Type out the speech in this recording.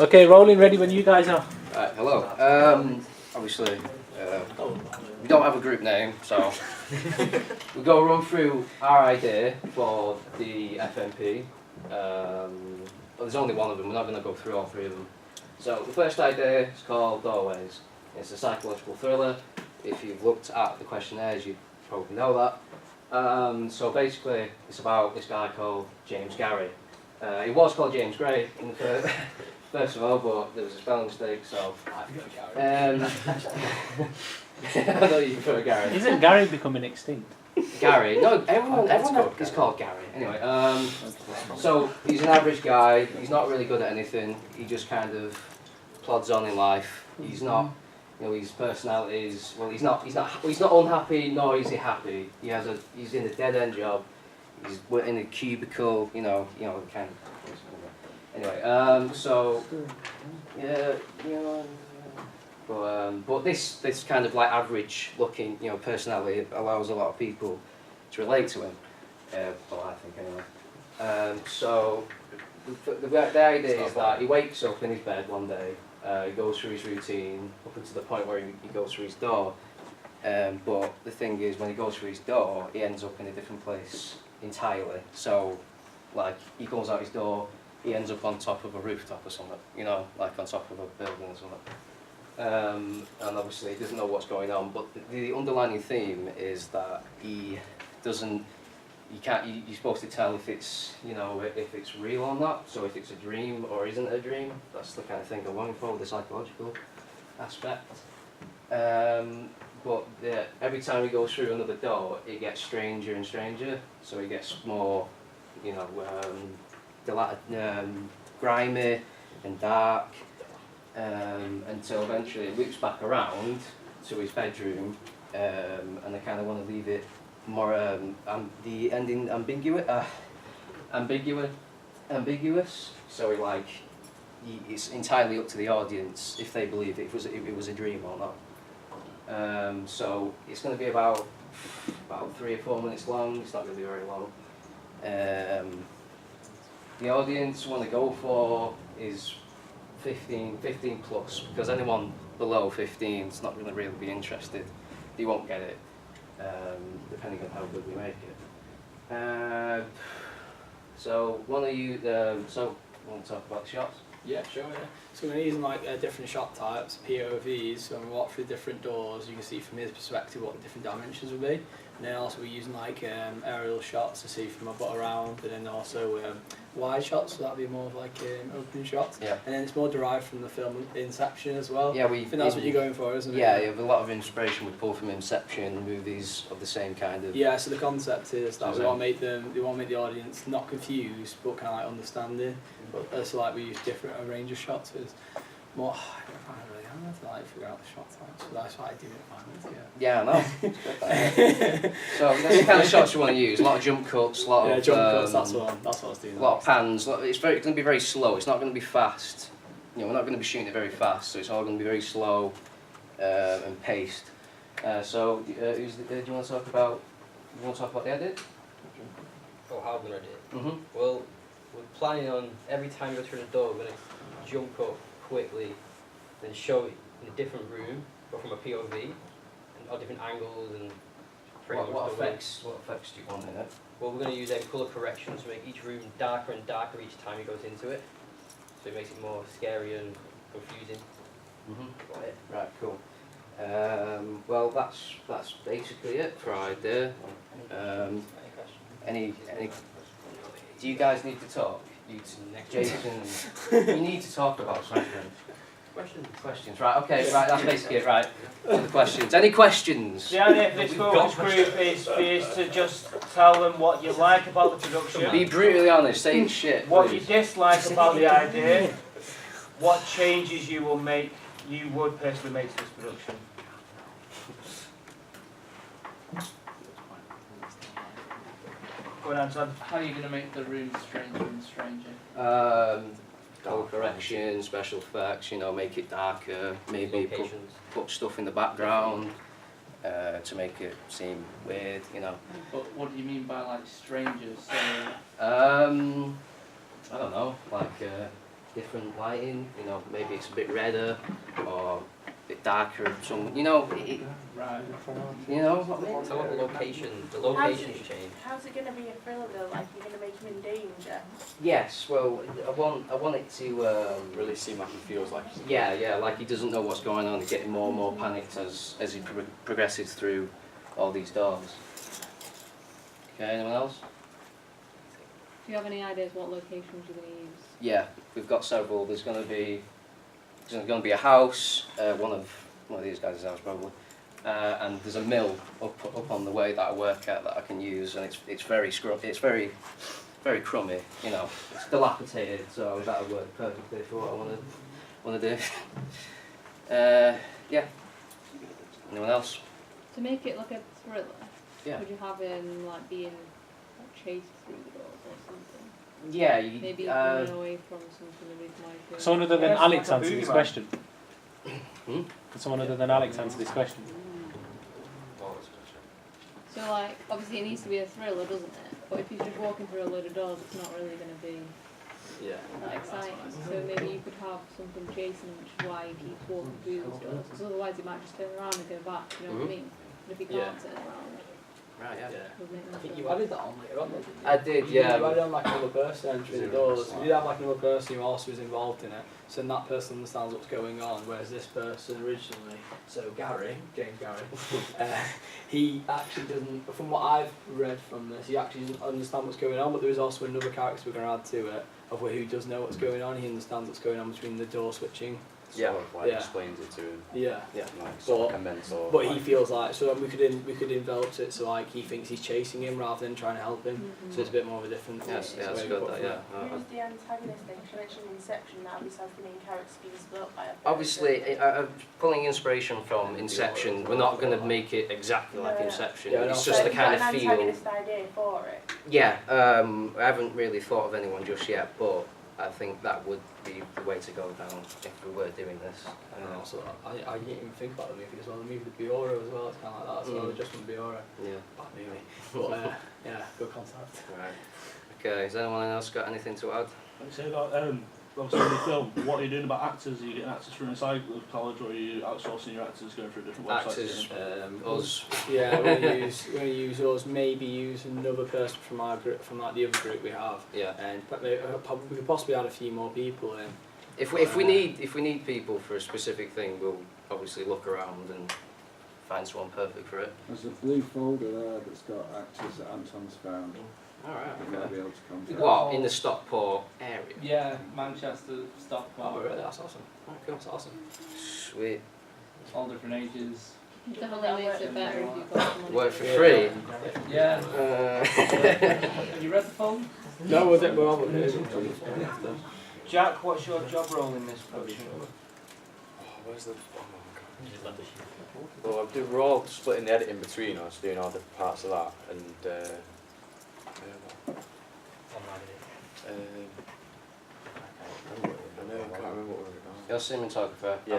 Okay, rolling, ready when you guys are. Right, hello. Obviously, we don't have a group name, so we'll go run through our idea for the FMP. Well, there's only one of them, we're not going to go through all three of them. So the first idea is called Doorways. It's a psychological thriller. If you've looked at the questionnaires, you probably know that. So basically, it's about this guy called James Gary. He was called James Gray in the first of all, but there was a spelling mistake, so... I know you prefer Gary. Isn't Gary becoming extinct? Gary? No, everyone is called Gary. Anyway, so he's an average guy. He's not really good at anything. He just kind of plods on in life. He's not, his personality is, well, he's not unhappy, nor is he happy. He's in a dead-end job. He's in a cubicle, kind of. Anyway, so yeah, but this kind of like average-looking, personality allows a lot of people to relate to him. Well, I think anyway. So the idea is that he wakes up in his bed one day. He goes through his routine up until the point where he goes through his door. But the thing is, when he goes through his door, he ends up in a different place entirely. So, like, he goes out his door, he ends up on top of a rooftop or something, like on top of a building or something. And obviously he doesn't know what's going on, but the underlying theme is that you're supposed to tell if it's, if it's real or not, so if it's a dream or isn't a dream. That's the kind of thing I'm looking for, the psychological aspect. But every time he goes through another door, it gets stranger and stranger. So it gets more, grimy and dark, until eventually it loops back around to his bedroom, and I kind of want to leave it more, the ending ambiguous. So it's entirely up to the audience if they believe it was a dream or not. So it's going to be about 3 or 4 minutes long. It's not going to be very long. The audience want to go for is 15 plus, because anyone below 15 is not going to really be interested. They won't get it, depending on how good we make it. So one of you, want to talk about the shots? Yeah, sure, yeah. So we're using different shot types, POVs, so when we walk through different doors, you can see from his perspective what the different dimensions will be. And then also we're using aerial shots to see from above around, and then also wide shots, so that'll be more of open shots. Yeah. And then it's more derived from the film Inception as well. Yeah, I think that's what you're going for, isn't it? Yeah, you have a lot of inspiration we pull from Inception, movies of the same kind of... Yeah, so the concept is that we want to make the audience not confused, but kind of understanding. But so we use a range of shots. It's more, I don't really know to figure out the shot types, but that's what I do at the moment, yeah. I know. So that's the kind of shots you want to use. A lot of jump cuts, a lot of... jump cuts, that's what I was doing. A lot of pans. It's going to be very slow. It's not going to be fast. We're not going to be shooting it very fast, so it's all going to be very slow and paced. So, do you want to talk about? The edit? Oh, how we're going to do it? Mhm. Well, we're planning on every time we go through the door, we're going to jump up quickly, then show it in a different room, go from a POV, and all different angles and. What effects do you want in it? Well, we're going to use colour correction to make each room darker and darker each time he goes into it, so it makes it more scary and confusing. Mm-hmm. Right, cool. Well, that's basically it for our idea. Any? Do you guys need to talk? Jason, you need to talk about something. Questions, right, okay, right, that's basically it, right. To the questions. Any questions? The idea of this focus group is for you to just tell them what you like about the production. Be brutally honest, say shit. What you dislike about the idea. What changes you would personally make to this production. Go on, Anton. How are you going to make the room stranger and stranger? Color correction, special effects, make it darker, maybe put stuff in the background to make it seem weird, But what do you mean by strangers? So I don't know, different lighting. You know, maybe it's a bit redder or a bit darker. Some, you know, Right. you know what I mean? Tell what the location change. How's it going to be a thriller though? Like you're going to make him in danger? Yes. Well, I want it to. Really seem like he feels like he's Yeah, like he doesn't know what's going on. He's getting more and more panicked as he progresses through all these doors. Okay, anyone else? Do you have any ideas what locations you're going to use? Yeah, we've got several. There's going to be a house, one of these guys' house probably, and there's a mill up on the way that I work at that I can use, and it's very very crummy. You know, it's dilapidated, so that'll work perfectly for what I want to do. Yeah. Anyone else? To make it like a thriller, Yeah. would you have him like being like, chased through the doors or something? Yeah. Maybe running away from something with like. Someone other than Yes, Alex like a answer this boogeyman. question. Hmm? Could someone other than Alex answer this question? So like, obviously it needs to be a thriller, doesn't it? But if he's just walking through a load of doors, it's not really going to be Yeah. that exciting. So maybe you could have something chasing him, which is why he keeps walking through those doors. Because otherwise he might just turn around and go back. You know what I mean? But if he can't turn around, Right. Yeah. Yeah. it would make no I think sense. you added that on later on, didn't you? I did. Yeah. You added on like another person entering the doors. You did have like another person who also was involved in it. So then that person understands what's going on, whereas this person originally, so James Gary, he actually doesn't, from what I've read from this, he actually doesn't understand what's going on, but there is also another character we're going to add to it, of who does know what's going on. He understands what's going on between the door switching. sort of like Yeah. explains it to him, Yeah. like sort of like a mentor. But he like, feels like, so we could envelop it so like he thinks he's chasing him rather than trying to help him. Mhm. So it's a bit more of a different. Yes. Yeah. That's way good. of That. putting Yeah. it. Who's the antagonist then? 'Cause you mentioned Inception now, besides the main character being split up by a person. Obviously, pulling inspiration from Inception, we're not going to make it exactly like Yeah. Inception. Yeah, It's no. just So the have you kind of got an feel. antagonist idea for it? Yeah, I haven't really thought of anyone just yet, but I think that would be the way to go down if we were doing this. And also, I didn't even think about the movie as well. The movie with Biora as well. It's kind of like that. So Mm. just from Biora, Yeah. bad movie. But yeah, good concept. Right. Okay. Has anyone else got anything to add? Like say that, obviously in the film, what are you doing about actors? Are you getting actors from inside the college, or are you outsourcing your actors going through different websites? Actors, us. Yeah, we're gonna use us. Maybe use another person from our group, from like the other group we have, Yeah. and we could possibly add a few more people in. If we need people for a specific thing, we'll obviously look around and find someone perfect for it. There's a blue folder there that's got actors that Anton's found. All right. You might be able to contact. What, in the Stockport area? Yeah, Manchester, Stockport. Oh, really? That's awesome. That's awesome. Sweet. All different ages. It definitely makes it better if you've got someone. Work for Yeah. free. Yeah. Uh, You read the film? No, we're on with it. Jack, what's your job role in this production? where's the? Well, we're all splitting the editing between us, doing all different parts of that, and I can't remember what we were doing. Your cinematographer. Yeah.